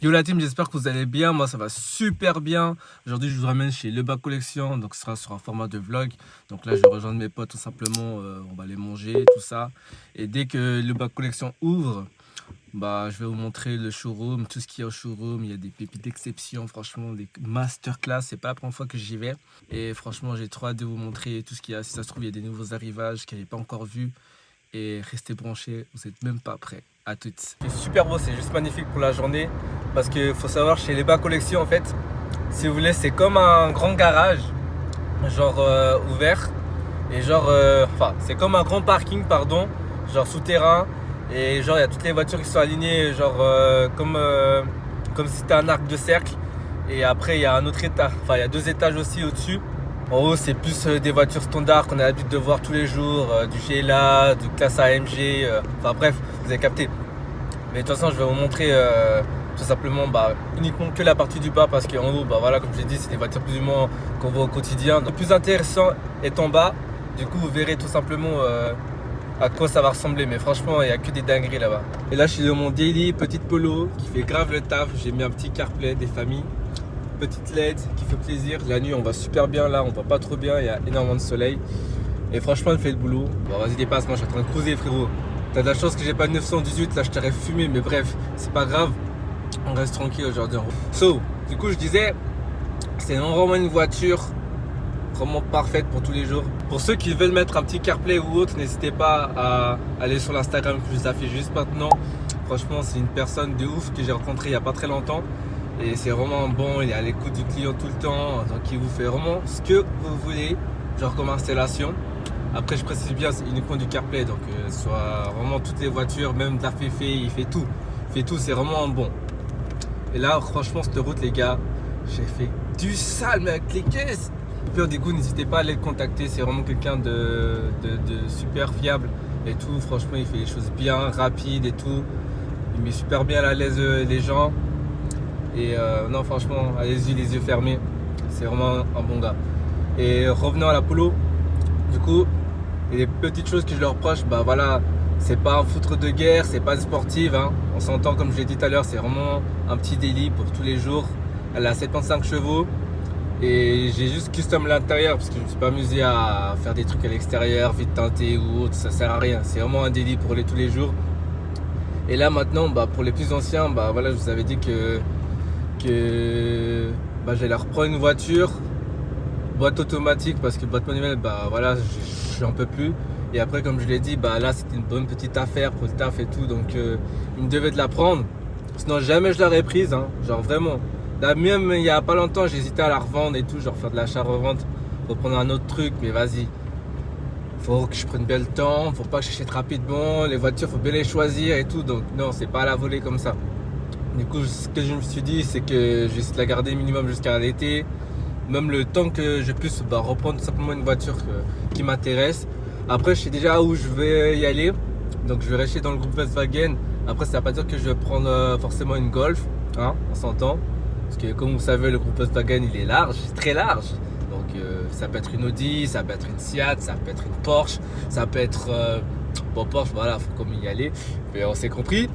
Yo la team, j'espère que vous allez bien, moi ça va super bien. Aujourd'hui je vous ramène chez Lebas Collection, donc ce sera sur un format de vlog. Donc là je vais rejoindre mes potes tout simplement, on va aller manger, tout ça. Et dès que Lebas Collection ouvre, bah, je vais vous montrer le showroom, tout ce qu'il y a au showroom. Il y a des pépites d'exception, franchement, des masterclass. C'est pas la première fois que j'y vais. Et franchement, j'ai trop hâte de vous montrer tout ce qu'il y a. Si ça se trouve, il y a des nouveaux arrivages que je n'avez pas encore vus. Et restez branchés, vous n'êtes même pas prêts. À toutes. C'est super beau, c'est juste magnifique pour la journée. Parce qu'il faut savoir, chez Lebas Collection, en fait, si vous voulez, c'est comme un grand garage, genre ouvert. Et genre, c'est comme un grand parking, pardon, genre souterrain. Et genre il y a toutes les voitures qui sont alignées genre comme si c'était un arc de cercle. Et après il y a un autre étage, enfin il y a deux étages aussi au-dessus. En haut c'est plus des voitures standards qu'on a l'habitude de voir tous les jours, du GLA, du classe AMG, enfin bref, vous avez capté. Mais de toute façon je vais vous montrer tout simplement uniquement que la partie du bas, parce qu'en haut voilà, comme je l'ai dit, c'est des voitures plus ou moins qu'on voit au quotidien. Le plus intéressant est en bas, du coup vous verrez tout simplement à quoi ça va ressembler, mais franchement il n'y a que des dingueries là-bas. Et là je suis dans mon daily, petite polo qui fait grave le taf. J'ai mis un petit CarPlay des familles, petite LED qui fait plaisir. La nuit on va super bien, là on voit pas trop bien, il y a énormément de soleil et franchement elle fait le boulot. Bon vas-y dépasse, moi je suis en train de cruiser frérot. T'as de la chance que j'ai pas de 918, là je t'aurais fumé, mais bref c'est pas grave, on reste tranquille aujourd'hui. Du coup je disais, c'est vraiment une voiture vraiment parfaite pour tous les jours. Pour ceux qui veulent mettre un petit CarPlay ou autre, n'hésitez pas à aller sur l'Instagram que je vous affiche juste maintenant. Franchement c'est une personne de ouf que j'ai rencontré il n'y a pas très longtemps. Et c'est vraiment bon, il est à l'écoute du client tout le temps. Donc il vous fait vraiment ce que vous voulez, genre comme installation. Après je précise bien, c'est uniquement du CarPlay. Donc soit vraiment toutes les voitures, même de la Féfé, il fait tout. Il fait tout, c'est vraiment bon. Et là franchement cette route les gars, j'ai fait du sale mais avec les caisses. Du coup n'hésitez pas à aller le contacter, c'est vraiment quelqu'un de super fiable et tout. Franchement il fait les choses bien, rapides et tout, il met super bien à l'aise les gens. Et non franchement allez-y les yeux fermés, c'est vraiment un bon gars. Et revenons à la polo, du coup il y a des petites choses que je leur reproche, voilà, c'est pas un foutre de guerre, c'est pas sportive hein. On s'entend, comme je l'ai dit tout à l'heure, c'est vraiment un petit délit pour tous les jours. Elle a 75 chevaux. Et j'ai juste custom l'intérieur parce que je me suis pas amusé à faire des trucs à l'extérieur, vite teinté ou autre, ça sert à rien. C'est vraiment un délit pour tous les jours. Et là maintenant, pour les plus anciens, voilà, je vous avais dit que j'allais reprendre une voiture, boîte automatique, parce que boîte manuelle, voilà, j'en peux plus. Et après, comme je l'ai dit, là c'était une bonne petite affaire pour le taf et tout, donc il me devait de la prendre. Sinon jamais je l'aurais prise, hein, genre vraiment. Là, même il y a pas longtemps, j'hésitais à la revendre et tout, genre faire de l'achat-revente, reprendre un autre truc, mais vas-y. Faut que je prenne bien le temps, faut pas que j'achète rapidement, les voitures, faut bien les choisir et tout, donc non, c'est pas à la volée comme ça. Du coup, ce que je me suis dit, c'est que je vais essayer de la garder minimum jusqu'à l'été, même le temps que je puisse reprendre tout simplement une voiture qui m'intéresse. Après, je sais déjà où je vais y aller, donc je vais rester dans le groupe Volkswagen. Après, ça ne veut pas dire que je vais prendre forcément une Golf, hein, on s'entend. Parce que comme vous savez, le groupe Volkswagen il est large, très large. Donc ça peut être une Audi, ça peut être une Seat, ça peut être une Porsche, ça peut être Porsche, voilà, faut comme y aller, mais on s'est compris.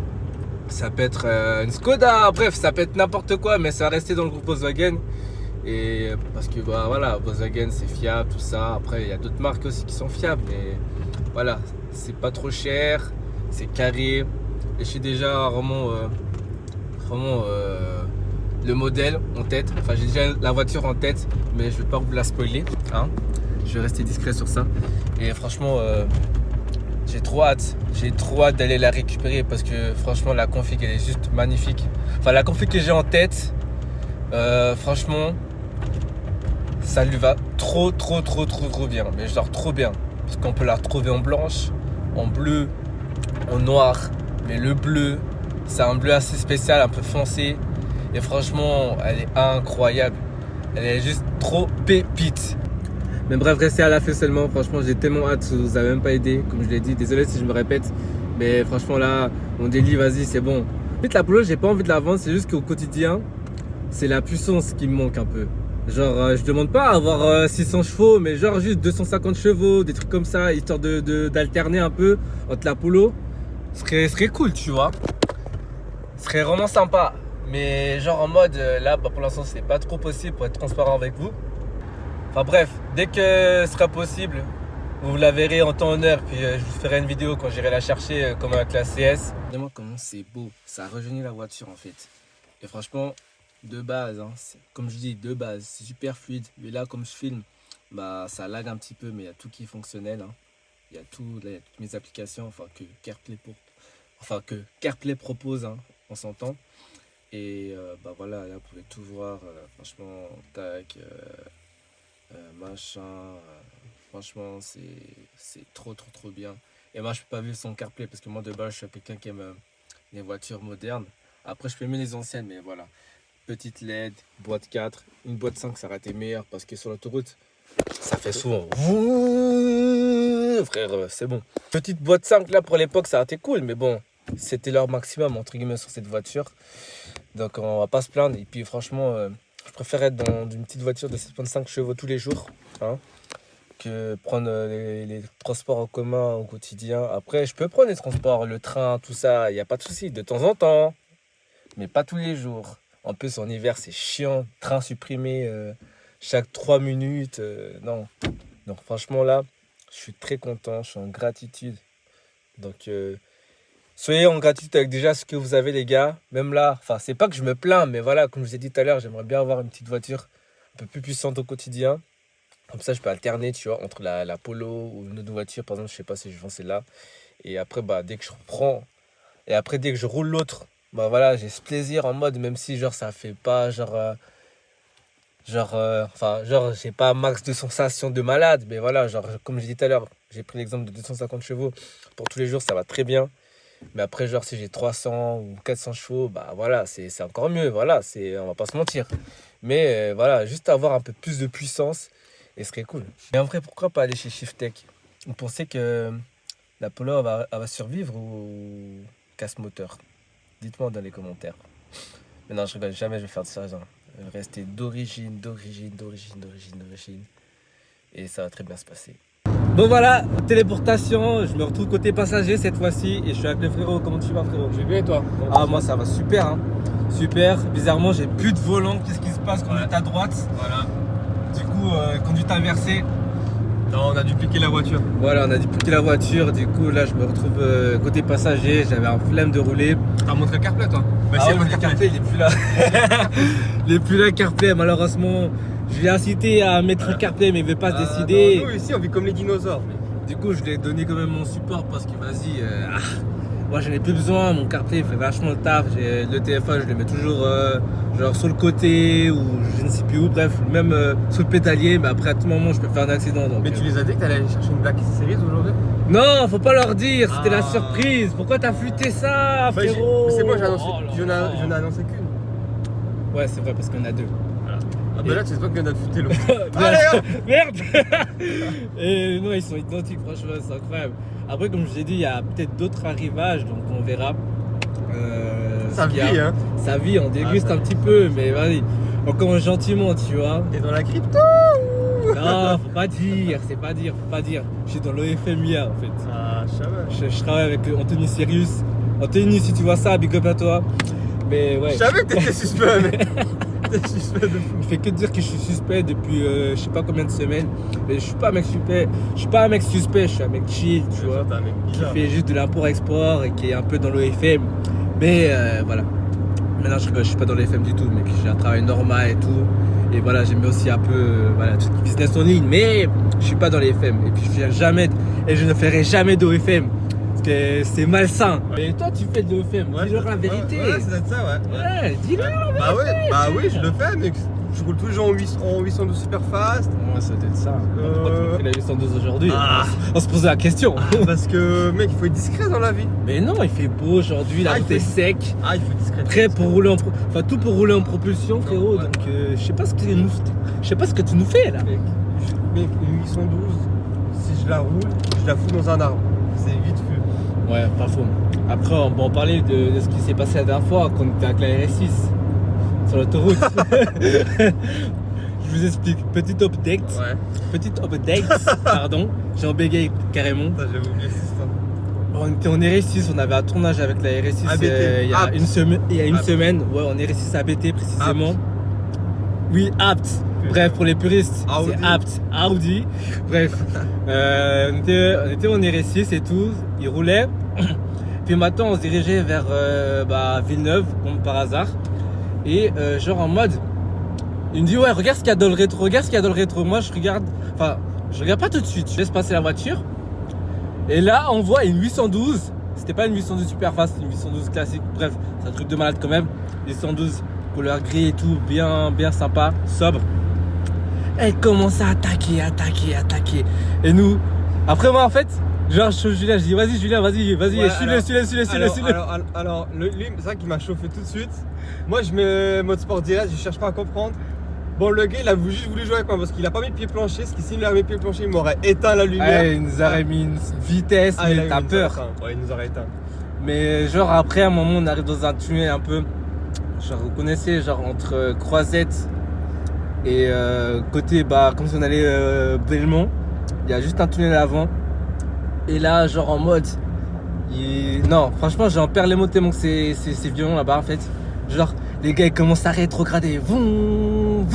Ça peut être une Skoda, bref, ça peut être n'importe quoi, mais ça va rester dans le groupe Volkswagen. Et parce que voilà, Volkswagen c'est fiable, tout ça. Après il y a d'autres marques aussi qui sont fiables, mais voilà, c'est pas trop cher, c'est carré. Et je suis déjà vraiment le modèle en tête, enfin j'ai déjà la voiture en tête, mais je vais pas vous la spoiler, hein. Je vais rester discret sur ça. Et franchement j'ai trop hâte d'aller la récupérer, parce que franchement la config elle est juste magnifique. Enfin la config que j'ai en tête, franchement ça lui va trop bien, mais genre trop bien, parce qu'on peut la retrouver en blanche, en bleu, en noir, mais le bleu c'est un bleu assez spécial, un peu foncé. Et franchement, elle est incroyable. Elle est juste trop pépite. Mais bref, restez à la fin seulement. Franchement, j'ai tellement hâte. Ça vous a même pas aidé, comme je l'ai dit. Désolé si je me répète. Mais franchement, là, mon délit, vas-y, c'est bon. En fait, la Polo, j'ai pas envie de la vendre. C'est juste qu'au quotidien, c'est la puissance qui me manque un peu. Genre, je demande pas à avoir 600 chevaux, mais genre juste 250 chevaux, des trucs comme ça, histoire d'alterner un peu entre la Polo. Ce serait cool, tu vois. Ce serait vraiment sympa. Mais genre en mode, là, bah, pour l'instant, c'est pas trop possible pour être transparent avec vous. Enfin bref, dès que ce sera possible, vous la verrez en temps et en heure. Puis je vous ferai une vidéo quand j'irai la chercher, comme avec la CS. Regardez-moi comment c'est beau. Ça rajeunit la voiture en fait. Et franchement, de base, hein, comme je dis, de base, c'est super fluide. Mais là, comme je filme, bah, ça lag un petit peu, mais il y a tout qui est fonctionnel. Hein. Il y a tout, là, il y a toutes mes applications, que CarPlay propose, hein, on s'entend. Et bah voilà, là vous pouvez tout voir, franchement, tac, machin, franchement c'est trop bien. Et moi je peux pas vivre sans CarPlay parce que moi de base je suis quelqu'un qui aime les voitures modernes. Après je peux aimer les anciennes, mais voilà, petite LED, boîte 4, une boîte 5 ça aurait été meilleur parce que sur l'autoroute ça fait souvent frère, c'est bon. Petite boîte 5 là pour l'époque ça aurait été cool, mais bon, c'était leur maximum entre guillemets sur cette voiture. Donc on va pas se plaindre. Et puis franchement, je préfère être dans une petite voiture de 7,5 chevaux tous les jours, hein, que prendre les transports en commun au quotidien. Après, je peux prendre les transports, le train, tout ça, il n'y a pas de souci, de temps en temps, mais pas tous les jours. En plus, en hiver, c'est chiant, train supprimé chaque 3 minutes. Non. Donc franchement, là, je suis très content, je suis en gratitude. Donc, soyez en gratitude avec déjà ce que vous avez, les gars. Même là, enfin, c'est pas que je me plains, mais voilà, comme je vous ai dit tout à l'heure, j'aimerais bien avoir une petite voiture un peu plus puissante au quotidien. Comme ça, je peux alterner, tu vois, entre la Polo ou une autre voiture. Par exemple, je sais pas si je vends celle-là. Et après, bah, dès que je reprends, et après, dès que je roule l'autre, bah voilà, j'ai ce plaisir en mode, même si, genre, ça fait pas, genre, j'ai pas un max de sensations de malade, mais voilà, genre, comme je dit tout à l'heure, j'ai pris l'exemple de 250 chevaux. Pour tous les jours, ça va très bien. Mais après, genre, si j'ai 300 ou 400 chevaux, bah voilà, c'est encore mieux. Voilà, on va pas se mentir. Mais voilà, juste avoir un peu plus de puissance, et ce serait cool. Mais en vrai, pourquoi pas aller chez Shiftech? Vous pensez que la Polo, elle va survivre ou casse moteur? Dites-moi dans les commentaires. Mais non, je rigole, jamais je vais faire de ça. Genre. Je vais rester d'origine. Et ça va très bien se passer. Bon voilà, téléportation, je me retrouve côté passager cette fois-ci et je suis avec le frérot. Comment tu vas, frérot? Je vais bien et toi? Ah, moi ça va super, hein. Super. Bizarrement, j'ai plus de volant. Qu'est-ce qui se passe? Conduite à droite. Voilà. Du coup, conduite inversée. Non, on a dupliqué la voiture. Voilà, on a dupliqué la voiture. Du coup, là, je me retrouve côté passager. J'avais un flemme de rouler. T'as montré le CarPlay, toi? Bah, ah, le CarPlay, il est plus là. Il est plus là, CarPlay, malheureusement. Je l'ai incité à mettre un CarPlay, mais il ne veut pas se décider. Nous, ici, on vit comme les dinosaures. Du coup, je lui ai donné quand même mon support parce que vas-y, moi j'en ai plus besoin. Mon CarPlay fait vachement le taf. Le téléphone, je le mets toujours genre sur le côté ou je ne sais plus où. Bref, même sur le pédalier. Mais après, à tout moment, je peux faire un accident. Donc, mais tu les as dit que t'allais aller chercher une Black Series aujourd'hui? Non, faut pas leur dire. C'était la surprise. Pourquoi t'as flûté ça, frérot? C'est moi, j'en ai annoncé qu'une. Ouais, c'est vrai parce qu'on a deux. Ah bah là, c'est toi qui viens de foutre l'autre. Merde. Et non, ils sont identiques, franchement, c'est incroyable. Après, comme je l'ai dit, il y a peut-être d'autres arrivages, donc on verra. Ça vit, hein. Ça vit, on déguste un petit peu, mais vas-y, on commence gentiment, tu vois. T'es dans la crypto? Non, faut pas dire, faut pas dire. Je suis dans l'OFMIA en fait. Ah, je travaille avec Anthony Sirius. Anthony, si tu vois ça, big up à toi. Mais ouais. Je savais que t'étais suspect, mais. Suspect de fou. Je fais que dire que je suis suspect depuis je sais pas combien de semaines. Mais je suis pas un mec suspect. Je suis pas un mec suspect, je suis un mec chill, tu vois. T'es un mec qui bizarre. fait juste de l'import-export et qui est un peu dans l'OFM. Mais voilà. Maintenant je rigole, je suis pas dans l'OFM du tout, mec. J'ai un travail normal et tout. Et voilà, j'aime aussi un peu voilà, tout ce qui est business en ligne. Mais je suis pas dans l'OFM. Et puis je viens jamais et je ne ferai jamais d'OFM. Parce que c'est malsain. Ouais. Et toi, tu fais de l'OFM. Ouais, dis-leur la vérité. Ouais, c'est peut-être ça, ouais. Ouais, dis-leur la vérité. Bah oui, je le fais, mais je roule toujours en 812 super fast. Ouais, ça doit être ça. Pourquoi tu as pris la 812 aujourd'hui? On se posait la question. Parce que, mec, il faut être discret dans la vie. Mais non, il fait beau aujourd'hui, la route est sec. Ah, il faut être discret. Prêt pour rouler enfin, tout pour rouler en propulsion, frérot. Ouais. Donc, je sais pas ce que tu nous fais là. Mec, une 812, si je la roule, je la fous dans un arbre. C'est vite vu. Ouais, pas faux. Après, on va en parler de ce qui s'est passé la dernière fois quand on était avec la RS6 sur l'autoroute. Je vous explique. Petite update. Ouais. Pardon. J'ai embégayé carrément. J'avais oublié ce système. On était en RS6, on avait un tournage avec la RS6 ABT. il y a Apt. une Apt. semaine. Ouais, en RS6 ABT précisément. Apt. Oui, apt. Bref, pour les puristes, Audi. c'est apt. Audi. Bref, on était en RS6 et tout, il roulait. Puis maintenant, on se dirigeait vers Villeneuve, comme par hasard. Et genre en mode, il me dit ouais, regarde ce qu'il y a dans le rétro, regarde ce qu'il y a dans le rétro. Moi, je regarde pas tout de suite. Je laisse passer la voiture. Et là, on voit une 812. C'était pas une 812 super fast, une 812 classique. Bref, c'est un truc de malade quand même. 812 couleur gris et tout, bien sympa, sobre. Elle commence à attaquer. Et nous, après moi en fait, genre je chauffe Julien, je dis vas-y Julien, vas-y, Ouais, suis-le. Alors, lui, c'est ça qui m'a chauffé tout de suite. Moi, je mets mode sport direct, je cherche pas à comprendre. Bon, le gars, il a juste voulu jouer avec moi parce qu'il a pas mis le pied plancher. Ce qui, s'il avait mis le pied plancher, il m'aurait éteint la lumière. Ouais, il nous aurait mis une vitesse, mais t'as peur. Ouais, il nous aurait éteint. Mais genre après, à un moment, on arrive dans un tunnel un peu, genre vous connaissez, genre entre Croisette et côté, comme si on allait Belmont. Il y a juste un tunnel avant. Et là, genre en mode, non, franchement, j'en perds les mots tellement que c'est violent là-bas en fait. Genre, les gars, ils commencent à rétrograder. Voum.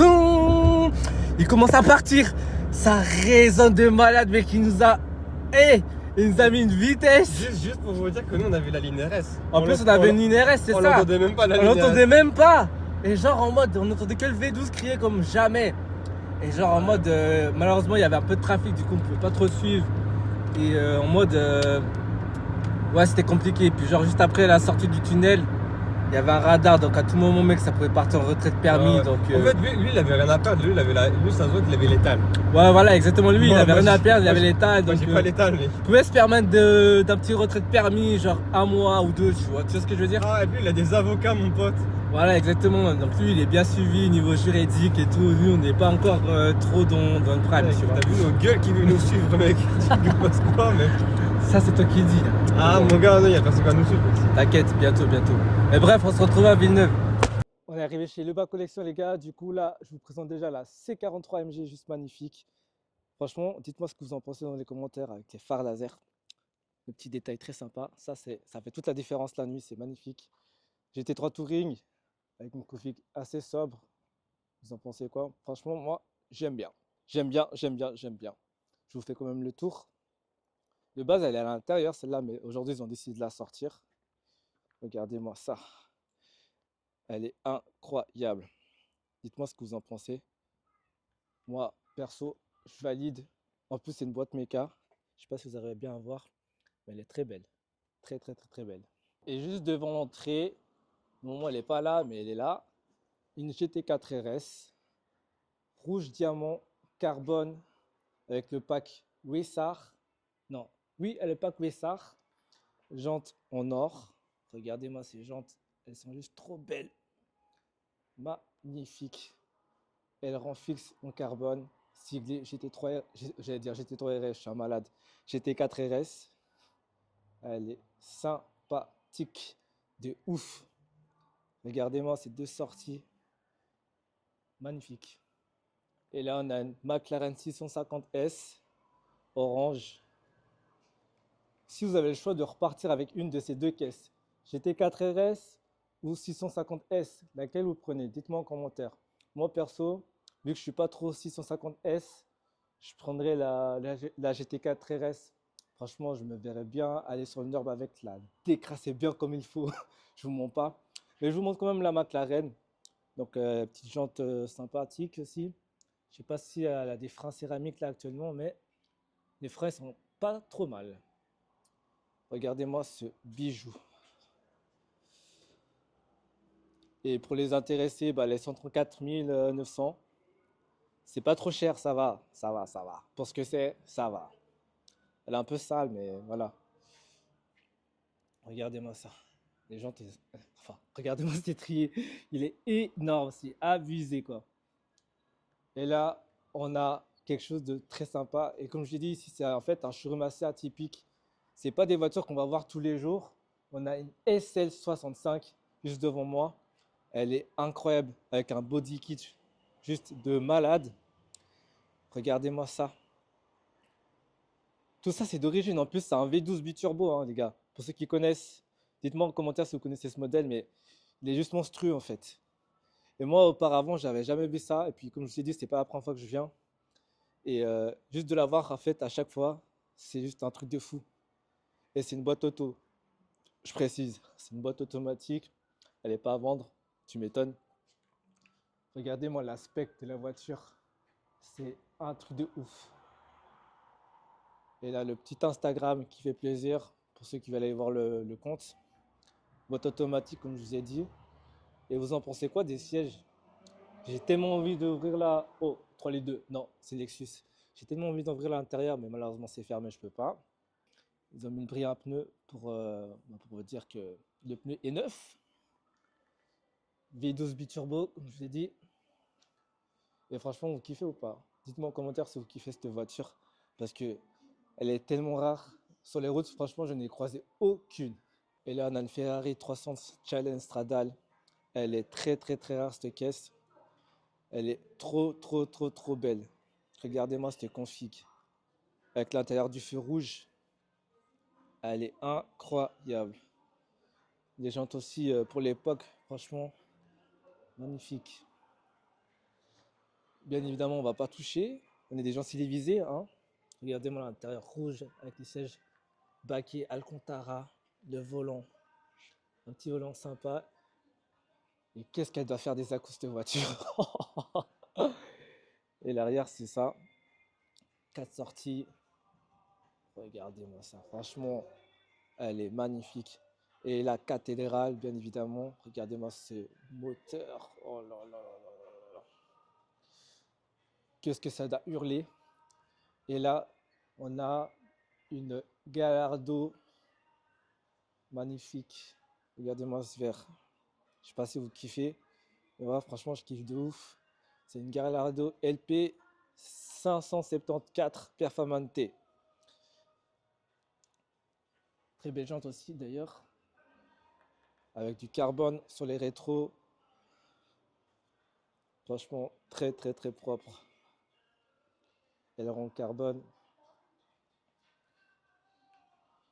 Ils commencent à partir. Ça résonne de malade, mec. Il nous a mis une vitesse. Juste pour vous dire que nous, on avait la ligne RS. En plus, on avait une ligne RS, c'est ça. On l'entendait même pas la ligne On RS. l'entendait même pas. Et genre en mode, on entendait que le V12 crier comme jamais. Et genre en mode, malheureusement, il y avait un peu de trafic, du coup, on pouvait pas trop suivre. Et en mode, ouais, c'était compliqué. Puis genre juste après la sortie du tunnel, il y avait un radar, donc à tout moment, mec, ça pouvait partir en retraite permis. Ouais. Donc, En fait, lui, il avait rien à perdre. Lui, ça se voit qu'il avait l'étal. ouais, voilà, exactement. Lui, il avait rien à perdre, il avait Moi, l'état. Moi, Donc, j'ai pas l'étal, mais. il pouvait se permettre d'un petit retraite permis, genre un mois ou deux, tu vois ce que je veux dire? Ah, et lui, il a des avocats, mon pote. Voilà, exactement. Donc lui, il est bien suivi niveau juridique et tout. Nous, on n'est pas encore trop dans le prime, tu vois. T'as vu nos gueules qui veulent nous suivre, mec. Tu penses quoi, mec? Ça, c'est toi qui dis. Ah, mon gars, non, il y a personne qui va nous suivre. T'inquiète, bientôt. Et bref, on se retrouve à Villeneuve. On est arrivé chez Lebas Collection, les gars. Du coup, là, je vous présente déjà la C43 MG, juste magnifique. Franchement, dites-moi ce que vous en pensez dans les commentaires avec les phares laser. Le petit détail très sympa. Ça fait toute la différence la nuit, c'est magnifique. GT3 Touring avec une config assez sobre. Vous en pensez quoi? Franchement, moi, j'aime bien. J'aime bien. Je vous fais quand même le tour. De base, elle est à l'intérieur, celle-là, mais aujourd'hui, ils ont décidé de la sortir. Regardez-moi ça. Elle est incroyable. Dites-moi ce que vous en pensez. Moi, perso, je valide. En plus, c'est une boîte méca. Je sais pas si vous arrivez bien à voir, mais elle est très belle. Très belle. Et juste devant l'entrée, bon, elle n'est pas là, mais elle est là. Une GT4 RS. Rouge diamant, carbone, avec le pack Wessar. Non, oui, elle est pack Wessar. Jantes en or. Regardez-moi ces jantes, elles sont juste trop belles. Magnifique. Elle rend fixe en carbone. Siglé GT3, j'allais dire GT3 RS, je suis un malade. GT4 RS. Elle est sympathique de ouf. Regardez-moi ces deux sorties. Magnifique. Et là, on a une McLaren 650S orange. Si vous avez le choix de repartir avec une de ces deux caisses, GT4 RS ou 650S, laquelle vous prenez? Dites-moi en commentaire. Moi, perso, vu que je ne suis pas trop 650S, je prendrais la GT4 RS. Franchement, je me verrais bien aller sur le Nurb avec la décrasser bien comme il faut. Je ne vous mens pas. Mais je vous montre quand même la McLaren. Donc, petite jante sympathique aussi. Je ne sais pas si elle a des freins céramiques là actuellement, mais les freins sont pas trop mal. Regardez-moi ce bijou. Et pour les intéressés, les 134 900. C'est pas trop cher, ça va. Pour ce que c'est, ça va. Elle est un peu sale, mais voilà. Regardez-moi ça. Les gens, regardez-moi cet étrier. Il est énorme, c'est abusé quoi. Et là, on a quelque chose de très sympa. Et comme je l'ai dit, ici, c'est en fait un showroom assez atypique. C'est pas des voitures qu'on va voir tous les jours. On a une SL65 juste devant moi. Elle est incroyable avec un body kit juste de malade. Regardez-moi ça. Tout ça, c'est d'origine. En plus, c'est un V12 biturbo, hein, les gars. Pour ceux qui connaissent, dites-moi en commentaire si vous connaissez ce modèle, mais il est juste monstrueux en fait. Et moi, auparavant, j'avais jamais vu ça. Et puis, comme je vous ai dit, c'était pas la première fois que je viens. Et juste de l'avoir en fait à chaque fois, c'est juste un truc de fou. Et c'est une boîte auto, je précise. C'est une boîte automatique. Elle n'est pas à vendre. Tu m'étonnes. Regardez-moi l'aspect de la voiture. C'est un truc de ouf. Et là, le petit Instagram qui fait plaisir pour ceux qui veulent aller voir le compte. Boîte automatique, comme je vous ai dit. Et vous en pensez quoi des sièges? J'ai tellement envie d'ouvrir la... Oh, 3 les 2. Non, c'est Lexus. J'ai tellement envie d'ouvrir l'intérieur, mais malheureusement c'est fermé, je peux pas. Ils ont mis une brille à pneu pour vous dire que le pneu est neuf. V12 biturbo, comme je vous ai dit. Et franchement, vous kiffez ou pas? Dites-moi en commentaire si vous kiffez cette voiture. Parce que elle est tellement rare. Sur les routes, franchement, je n'ai croisé aucune. Et là, on a une Ferrari 300 Challenge Stradale. Elle est très très très rare cette caisse. Elle est trop trop trop trop belle. Regardez-moi cette config. Avec l'intérieur du feu rouge. Elle est incroyable. Les jantes aussi pour l'époque, franchement, magnifique. Bien évidemment, on va pas toucher. On est des gens civilisés, hein. Regardez-moi l'intérieur rouge avec les sièges baquets Alcantara, le volant, un petit volant sympa. Et qu'est-ce qu'elle doit faire des acoustes de voiture. Et l'arrière, c'est ça. 4 sorties. Regardez-moi ça. Franchement, elle est magnifique. Et la cathédrale, bien évidemment. Regardez-moi ce moteur. Oh là là là là là. Qu'est-ce que ça doit hurler. Et là, on a une Gallardo magnifique. Regardez-moi ce vert. Je sais pas si vous kiffez. Mais voilà, franchement, je kiffe de ouf. C'est une Gallardo LP 574 Performante. Très belle jante aussi d'ailleurs. Avec du carbone sur les rétros. Franchement, très très très propre. Aileron carbone.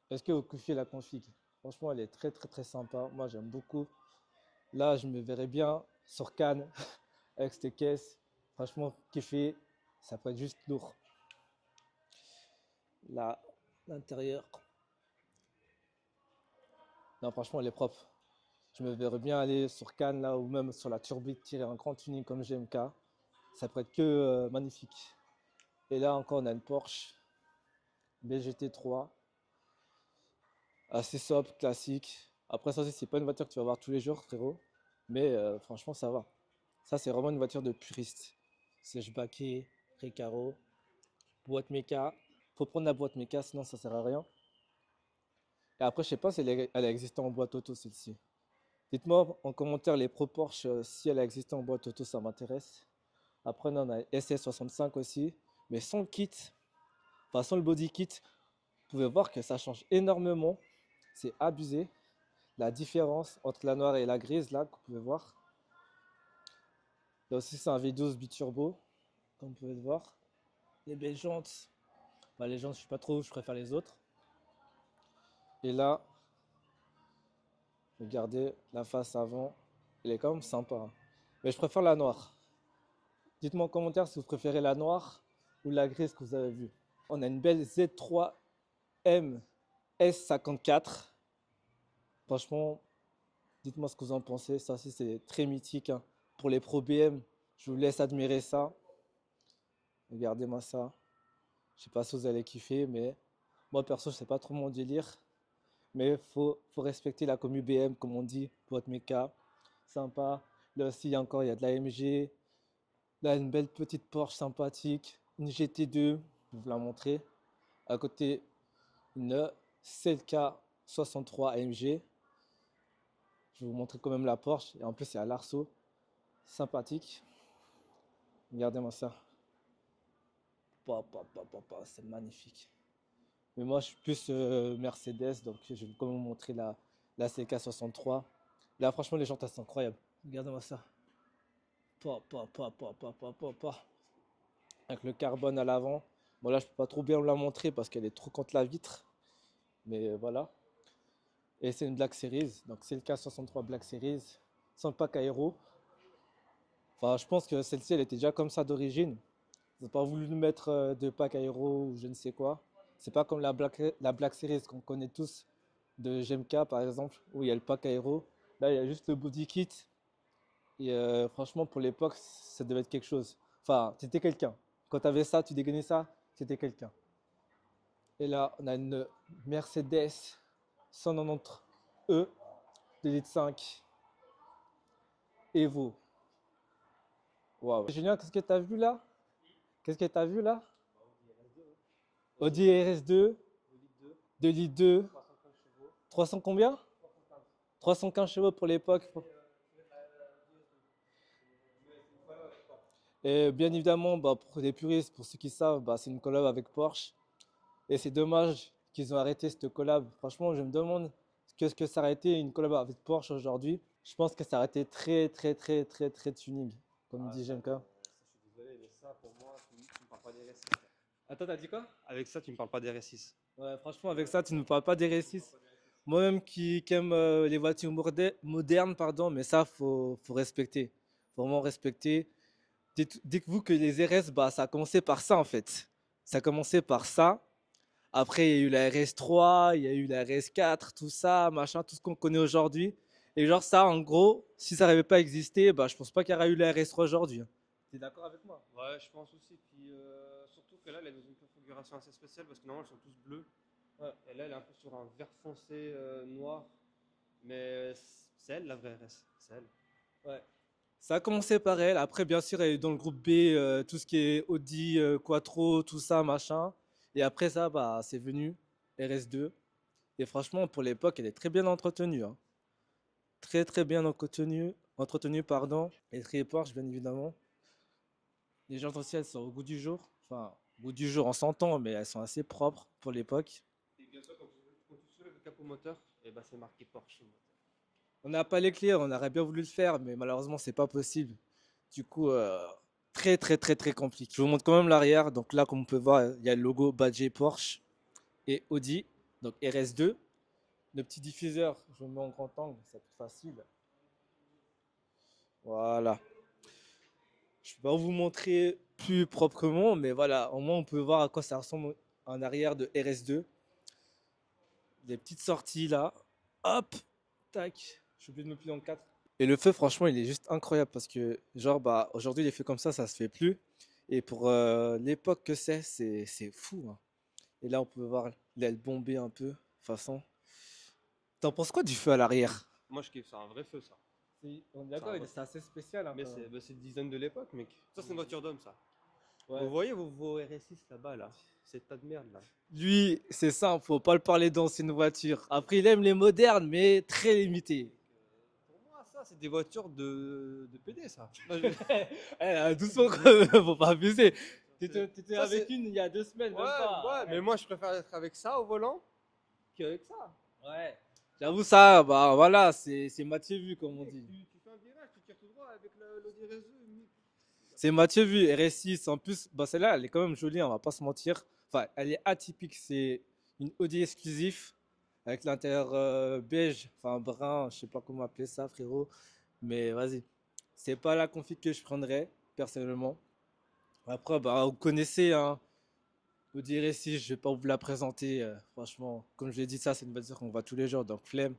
Est-ce que vous kiffez la config? Franchement, elle est très très très sympa. Moi, j'aime beaucoup. Là, je me verrais bien sur Cannes avec cette caisse. Franchement, kiffer. Ça peut être juste lourd. Là, l'intérieur. Non, franchement, elle est propre. Je me verrais bien aller sur Cannes là ou même sur la Turbine tirer un grand tuning comme GMK. Ça pourrait être que magnifique. Et là encore, on a une Porsche BGT 3. Assez sobre, classique. Après, ça aussi, c'est pas une voiture que tu vas voir tous les jours, frérot. Mais franchement, ça va. Ça, c'est vraiment une voiture de puriste. Siège baquet, Recaro, boîte méca. Faut prendre la boîte méca, sinon ça sert à rien. Et après, je sais pas si elle a existé en boîte auto, celle-ci. Dites-moi en commentaire les Pro Porsche si elle a existé en boîte auto, ça m'intéresse. Après, on a SS65 aussi, mais sans le kit, enfin sans le body kit, vous pouvez voir que ça change énormément. C'est abusé. La différence entre la noire et la grise, là, que vous pouvez voir. Là aussi, c'est un V12 biturbo, comme vous pouvez le voir. Les belles jantes. Bah, les jantes, je suis pas trop, je préfère les autres. Et là, regardez la face avant. Elle est quand même sympa, hein. Mais je préfère la noire. Dites-moi en commentaire si vous préférez la noire ou la grise que vous avez vue. On a une belle Z3M S54. Franchement, dites-moi ce que vous en pensez. Ça aussi, c'est très mythique, hein. Pour les pro BM, je vous laisse admirer ça. Regardez-moi ça. Je sais pas si vous allez kiffer, mais moi, perso, je sais pas trop mon délire. Mais faut respecter la commu BM, comme on dit, pour votre méca. Sympa. Là aussi, il y a de la MG. Là, une belle petite Porsche sympathique. Une GT2, je vais vous la montrer. À côté, une CLK 63 AMG. Je vais vous montrer quand même la Porsche. Et en plus, c'est à l'arceau. Sympathique. Regardez-moi ça. C'est magnifique. Mais moi, je suis plus Mercedes, donc je vais quand même vous montrer la CLK 63. Là, franchement, les jantes, elles sont incroyables. Regardez-moi ça. Avec le carbone à l'avant. Bon, là, je peux pas trop bien vous la montrer parce qu'elle est trop contre la vitre. Mais voilà. Et c'est une Black Series. Donc, c'est le K63 Black Series. Sans pack aéro. Enfin, je pense que celle-ci, elle était déjà comme ça d'origine. Ils n'ont pas voulu nous mettre de pack aéro ou je ne sais quoi. C'est pas comme la Black Series qu'on connaît tous de GMK par exemple, où il y a le pack aéro. Là, il y a juste le body kit. Et franchement, pour l'époque, ça devait être quelque chose. Enfin, c'était quelqu'un. Quand tu avais ça, tu dégainais ça, c'était quelqu'un. Et là, on a une Mercedes 190E 2,5 Evo. Waouh. Julien, qu'est-ce que tu as vu là? Qu'est-ce que tu as vu là? Audi RS2, 2 litres 2, 300 combien? 315 chevaux pour l'époque. Et bien évidemment, bah, pour les puristes, pour ceux qui savent, bah, c'est une collab avec Porsche. Et c'est dommage qu'ils ont arrêté cette collab. Franchement, je me demande qu'est-ce que ça aurait été une collab avec Porsche aujourd'hui. Je pense que ça aurait été très, très, très, très, très tuning, comme dit JMK. Ça, je suis désolé, mais ça, pour moi, tu me parles pas des RS6. Attends, t'as dit quoi? Avec ça, tu me parles pas des RS6. Ouais, franchement, avec ça, tu ne me parles pas des RS6. Moi-même qui aime les voitures modernes, pardon, mais ça, faut respecter. Faut vraiment respecter. Dites-vous que les RS, bah, ça a commencé par ça, en fait. Ça a commencé par ça. Après, il y a eu la RS3, il y a eu la RS4, tout ça, machin, tout ce qu'on connaît aujourd'hui. Et genre ça, en gros, si ça n'avait pas existé, bah, je pense pas qu'il y aurait eu la RS3 aujourd'hui. T'es d'accord avec moi? Ouais, je pense aussi. Puis surtout que là, elle est dans une configuration assez spéciale parce que normalement, ils sont tous bleus. Ouais. Et là, elle est un peu sur un vert foncé noir. Mais c'est elle la vraie RS. C'est elle. Ouais. Ça a commencé par elle. Après, bien sûr, elle est dans le groupe B, tout ce qui est Audi, Quattro, tout ça, machin. Et après ça, bah, c'est venu RS2. Et franchement, pour l'époque, elle est très bien entretenue, hein. Très, très bien entretenue, pardon. Et très Porsche, bien évidemment. Les jantes aussi, elles sont au goût du jour. Enfin, au goût du jour, on s'entend, mais elles sont assez propres pour l'époque. Et bien sûr, quand tu soulèves le capot moteur, et bah, c'est marqué Porsche. On n'a pas les clés, on aurait bien voulu le faire, mais malheureusement, c'est pas possible. Du coup, très, très, très, très compliqué. Je vous montre quand même l'arrière. Donc là, comme on peut voir, il y a le logo badgé Porsche et Audi, donc RS2. Le petit diffuseur, je le mets en grand angle, c'est plus facile. Voilà. Je ne vais pas vous montrer plus proprement, mais voilà, au moins on peut voir à quoi ça ressemble en arrière de RS2. Des petites sorties là. Hop, tac. Je suis obligé de me plier en quatre. Et le feu, franchement, il est juste incroyable parce que, genre, bah, aujourd'hui, les feux comme ça se fait plus. Et pour l'époque que c'est fou, hein. Et là, on peut voir l'aile bombée un peu, façon. T'en penses quoi du feu à l'arrière? Moi, je kiffe, c'est un vrai feu, ça. On est d'accord, c'est assez spécial, hein, Mais quand même. c'est le design de l'époque, mec. Ça, c'est une voiture d'homme, ça. Ouais. Vous voyez vos RS6 là-bas, là. C'est tas de merde, là. Lui, c'est simple, faut pas le parler d'ancienne voiture. Après, il aime les modernes, mais très limité. Pour moi, ça, c'est des voitures de PD, ça. Doucement, quand même, faut pas abuser. T'étais Ça, avec c'est- une il y a 2 semaines, Ouais, même pas. ouais, mais moi, je préfère être avec ça au volant qu'avec ça. Ouais. J'avoue ça, bah voilà, c'est Mathieu vu, comme on dit. Tu fais un virage, tu tires tout droit avec l'Audi RS2. C'est Mathieu vu, RS6. En plus, bah celle-là, elle est quand même jolie, on va pas se mentir. Enfin, elle est atypique, c'est une Audi exclusive avec l'intérieur beige, enfin brun, je sais pas comment appeler ça, frérot. Mais vas-y, c'est pas la config que je prendrais, personnellement. Après, bah, vous connaissez, hein, Audi RS6, je vais pas vous la présenter. Franchement, comme je l'ai dit, ça, c'est une voiture qu'on voit tous les jours, donc flemme.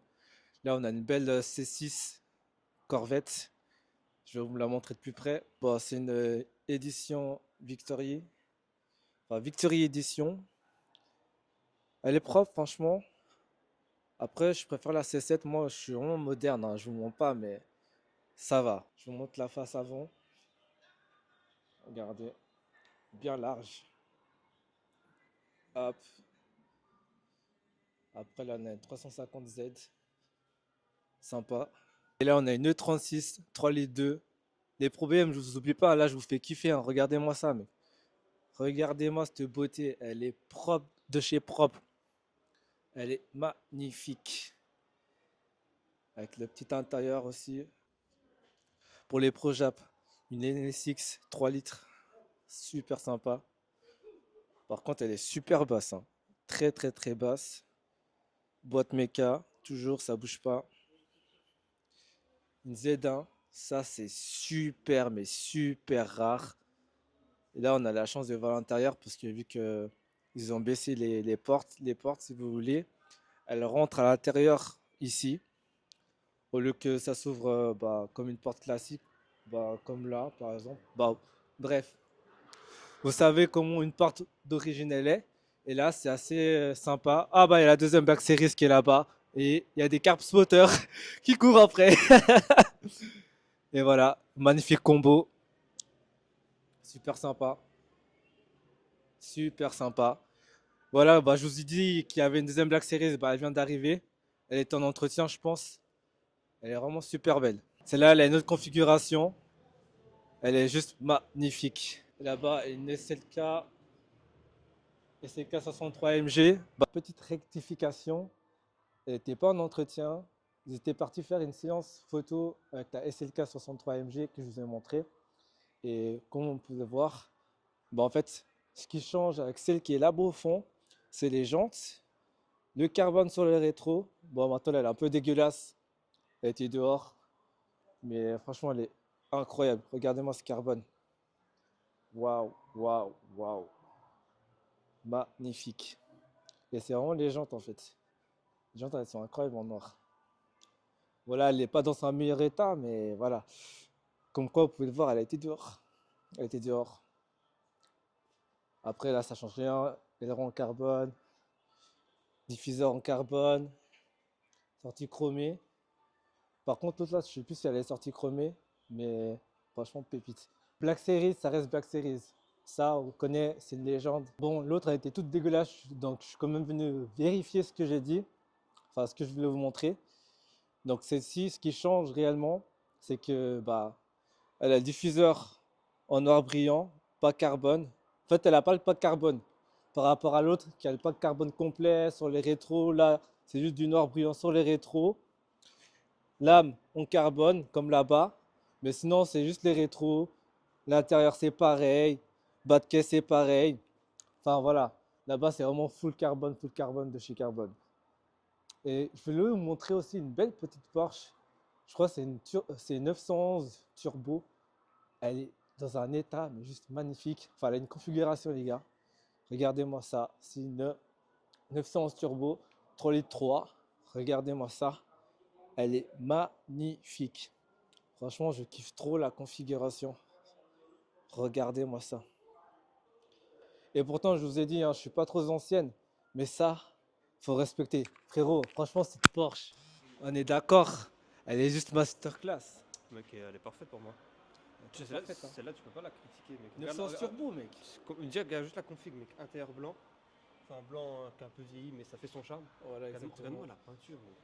Là, on a une belle C6 Corvette. Je vais vous la montrer de plus près. Bon, c'est une édition Victory. Enfin, Victory édition. Elle est propre, franchement. Après, je préfère la C7. Moi, je suis vraiment moderne, hein, je vous mens pas, mais ça va. Je vous montre la face avant. Regardez, bien large. Hop. Après, là, on a une 350Z. Sympa. Et là, on a une E36, 3 litres 2. Les problèmes, je vous oublie pas, là, je vous fais kiffer, hein. Regardez-moi ça, mec. Regardez-moi cette beauté. Elle est propre de chez propre. Elle est magnifique. Avec le petit intérieur aussi. Pour les ProJap, une NSX 3 litres. Super sympa. Par contre, elle est super basse, hein. Très, très, très basse. Boîte méca, toujours, ça bouge pas. Une Z1, ça c'est super, mais super rare. Et là, on a la chance de voir l'intérieur parce que vu que ils ont baissé les portes, si vous voulez, elle rentre à l'intérieur ici, au lieu que ça s'ouvre comme une porte classique, comme là, par exemple. Bref, vous savez comment une porte d'origine elle est. Et là, c'est assez sympa. Ah bah, il y a la deuxième Black Series qui est là-bas. Et il y a des carp spotters qui courent après. Et voilà, magnifique combo. Super sympa. Super sympa. Voilà, je vous ai dit qu'il y avait une deuxième Black Series. Elle vient d'arriver. Elle est en entretien, je pense. Elle est vraiment super belle. Celle-là, elle a une autre configuration. Elle est juste magnifique. Là-bas, une SLK 63 MG. Petite rectification. Elle n'était pas en entretien. Ils étaient partis faire une séance photo avec la SLK 63 MG que je vous ai montré. Et comme on peut le voir, en fait, ce qui change avec celle qui est là-bas au fond, c'est les jantes, le carbone sur le rétro. Maintenant, elle est un peu dégueulasse. Elle était dehors. Mais franchement, elle est incroyable. Regardez-moi ce carbone. Waouh, waouh, waouh. Magnifique. Et c'est vraiment les jantes en fait. Les jantes, elles sont incroyables en noir. Voilà, elle n'est pas dans son meilleur état, mais voilà. Comme quoi, vous pouvez le voir, elle a été dehors. Elle était dehors. Après, là, ça change rien. Aileron en carbone, diffuseur en carbone, sortie chromée. Par contre, l'autre là, je sais plus si elle est sortie chromée, mais franchement, pépite. Black Series, ça reste Black Series. Ça, on connaît, c'est une légende. Bon, l'autre a été toute dégueulasse, donc je suis quand même venu vérifier ce que j'ai dit, enfin ce que je voulais vous montrer. Donc celle-ci, ce qui change réellement, c'est que elle a le diffuseur en noir brillant, pas carbone. En fait, elle n'a pas le pack carbone par rapport à l'autre qui a le pack carbone complet sur les rétros. Là, c'est juste du noir brillant sur les rétros. Lame en carbone comme là-bas, mais sinon c'est juste les rétros. L'intérieur c'est pareil, bas de caisse c'est pareil. Enfin voilà, là-bas c'est vraiment full carbone de chez Carbone. Et je vais vous montrer aussi une belle petite Porsche. Je crois que c'est une 911 turbo. Elle est dans un état mais juste magnifique. Enfin, elle a une configuration les gars. Regardez-moi ça. C'est une 911 turbo 3 litres 3. Regardez-moi ça. Elle est magnifique. Franchement, je kiffe trop la configuration. Regardez-moi ça. Et pourtant, je vous ai dit, hein, je suis pas trop ancienne. Mais ça, faut respecter. Frérot, franchement, cette Porsche, on est d'accord. Elle est juste masterclass. Mec, elle est parfaite pour moi. C'est Celle-là, parfait, hein. celle-là, tu peux pas la critiquer, mec. 911 turbo, mec. Regarde juste la config, mec. Intérieur blanc. C'est un blanc qui est un peu vieilli, mais ça fait son charme. Voilà, exactement. Regarde-moi la peinture, mec.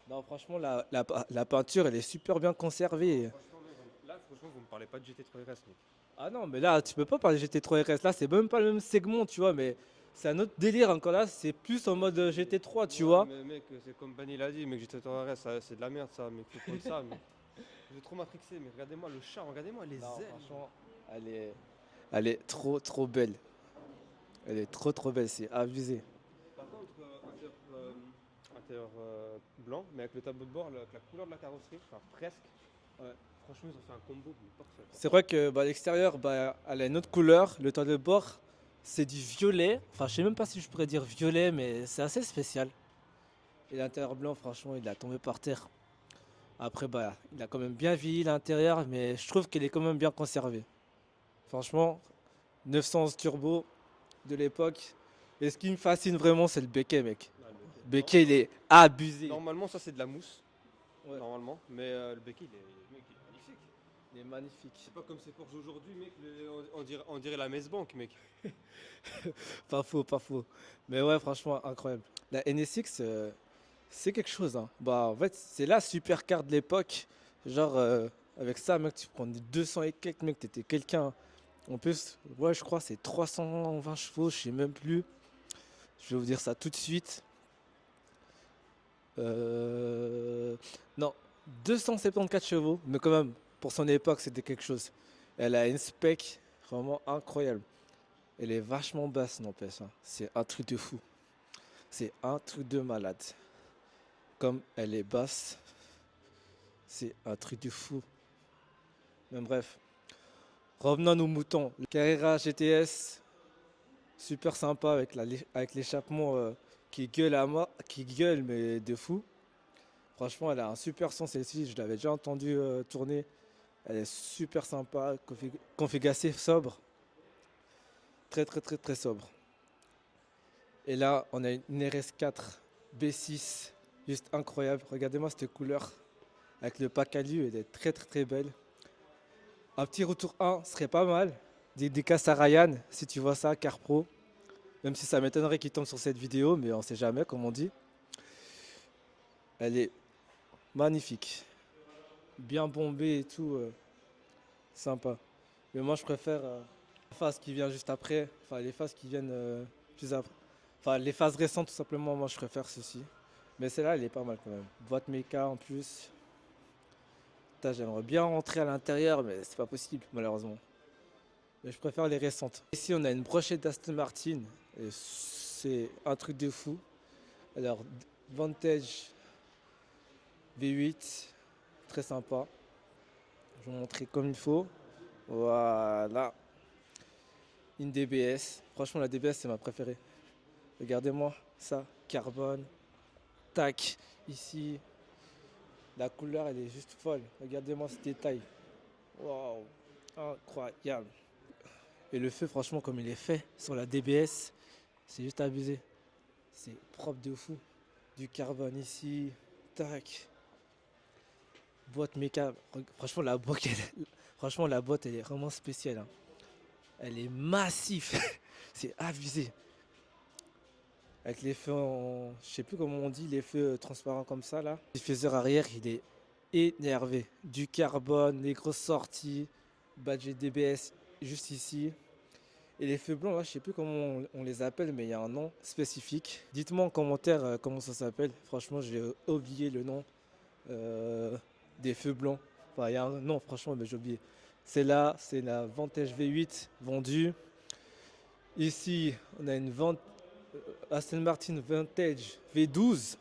Non, franchement, la peinture, elle est super bien conservée. Franchement, mec, là, franchement, vous me parlez pas de GT3 RS, mec. Ah non, mais là, tu peux pas parler GT3 RS. Là, c'est même pas le même segment, tu vois. Mais c'est un autre délire encore là. C'est plus en mode GT3, tu vois. Mais mec, c'est comme Benny l'a dit, mec, GT3 RS, c'est de la merde, ça, mec. Faut prendre ça, mec. Vous êtes trop matrixé, mais regardez-moi le chat, regardez-moi les Non, ailes. franchement, elle est trop, trop belle. Elle est trop, trop belle. C'est abusé. Par contre, intérieur blanc, mais avec le tableau de bord, avec la couleur de la carrosserie, enfin presque. Ouais. Franchement, ils ont fait un combo parfait. C'est vrai que l'extérieur, elle a une autre couleur. Le toit de bord, c'est du violet. Enfin, je sais même pas si je pourrais dire violet, mais c'est assez spécial. Et l'intérieur blanc, franchement, il a tombé par terre. Après, il a quand même bien vieilli l'intérieur, mais je trouve qu'il est quand même bien conservé. Franchement, 911 turbo de l'époque. Et ce qui me fascine vraiment, c'est le béquet, mec. Ouais, Le béquet, il est abusé. Normalement, ça c'est de la mousse. Ouais. Normalement, mais le béquet, il est magnifique. Il est magnifique. C'est pas comme ces Porsche aujourd'hui, mec. On dirait la Bank, mec. Pas faux, pas faux. Mais ouais, franchement, incroyable. La NSX, c'est quelque chose, hein. En fait, c'est la supercar de l'époque. Genre, avec ça, mec, tu prends des 200 et quelques, mec, t'étais quelqu'un. En plus, ouais, je crois que c'est 320 chevaux, je sais même plus. Je vais vous dire ça tout de suite. Non, 274 chevaux, mais quand même, pour son époque, c'était quelque chose. Elle a une spec vraiment incroyable. Elle est vachement basse, n'empêche, hein. C'est un truc de fou. C'est un truc de malade. Comme elle est basse, c'est un truc de fou. Mais bref, revenons à nos moutons. Le Carrera GTS, super sympa avec l'échappement qui gueule mais de fou. Franchement, elle a un super son celle-ci, je l'avais déjà entendu tourner. Elle est super sympa, config assez sobre. Très très très très sobre. Et là, on a une RS4 B6, juste incroyable. Regardez-moi cette couleur avec le pack alu, elle est très très très belle. Un petit retour 1 serait pas mal. Dédicace à Ryan, si tu vois ça, Car Pro. Même si ça m'étonnerait qu'il tombe sur cette vidéo, mais on sait jamais, comme on dit. Elle est magnifique. Bien bombée et tout. Sympa. Mais moi, je préfère la phase qui vient juste après. Enfin, les phases qui viennent plus après. Enfin, les phases récentes, tout simplement, moi, je préfère ceci. Mais celle-là, elle est pas mal quand même. Boîte méca en plus. Putain, j'aimerais bien rentrer à l'intérieur, mais c'est pas possible, malheureusement. Mais je préfère les récentes. Ici, on a une brochette d'Aston Martin. Et c'est un truc de fou. Alors, Vantage V8. Très sympa. Je vais vous montrer comme il faut. Voilà. Une DBS. Franchement, la DBS, c'est ma préférée. Regardez-moi ça. Carbone. Tac. Ici. La couleur, elle est juste folle. Regardez-moi ce détail. Waouh. Incroyable. Et le feu, franchement, comme il est fait sur la DBS, c'est juste abusé. C'est propre de fou. Du carbone ici. Tac. Boîte méca. Franchement, franchement, la boîte, elle est vraiment spéciale, hein. Elle est massive. C'est abusé. Avec les feux je sais plus comment on dit, les feux transparents comme ça là. Le diffuseur arrière, il est énervé. Du carbone, les grosses sorties, badge DBS juste ici. Et les feux blancs là, je sais plus comment on les appelle, mais il y a un nom spécifique. Dites-moi en commentaire comment ça s'appelle. Franchement, j'ai oublié le nom des feux blancs. Enfin, il y a un nom, franchement, mais j'ai oublié. C'est là, c'est la Vantage V8 vendue. Ici, on a une Aston Martin Vantage V12.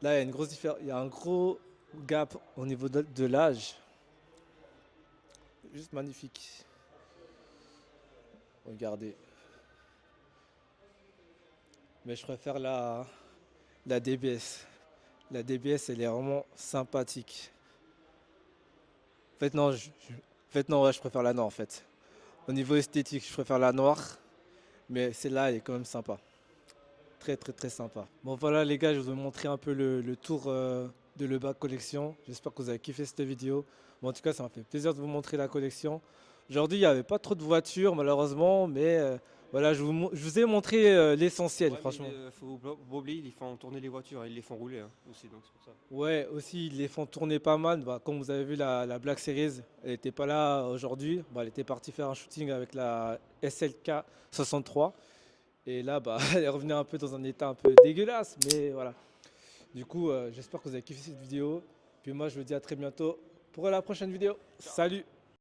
Là, il y a une grosse différence. Il y a un gros gap au niveau de l'âge. Juste magnifique. Regardez. Mais je préfère la DBS. La DBS, elle est vraiment sympathique. En fait, non, ouais, je préfère la noire en fait. Au niveau esthétique, je préfère la noire. Mais celle-là, elle est quand même sympa. Très très très sympa. Bon voilà les gars, je vous ai montré un peu le tour de Lebak Collection. J'espère que vous avez kiffé cette vidéo. Bon, en tout cas, ça m'a fait plaisir de vous montrer la collection. Aujourd'hui, il n'y avait pas trop de voitures malheureusement, mais voilà, je vous ai montré l'essentiel, Ouais, franchement. mais faut pas oublier, ils font tourner les voitures, hein, ils les font rouler hein, aussi, donc c'est pour ça. Ouais, aussi, ils les font tourner pas mal. Bah, comme vous avez vu, la Black Series, elle n'était pas là aujourd'hui. Bah, elle était partie faire un shooting avec la SLK 63. Et là, bah, elle est revenue un peu dans un état un peu dégueulasse. Mais voilà. Du coup, j'espère que vous avez kiffé cette vidéo. Puis moi, je vous dis à très bientôt pour la prochaine vidéo. Salut!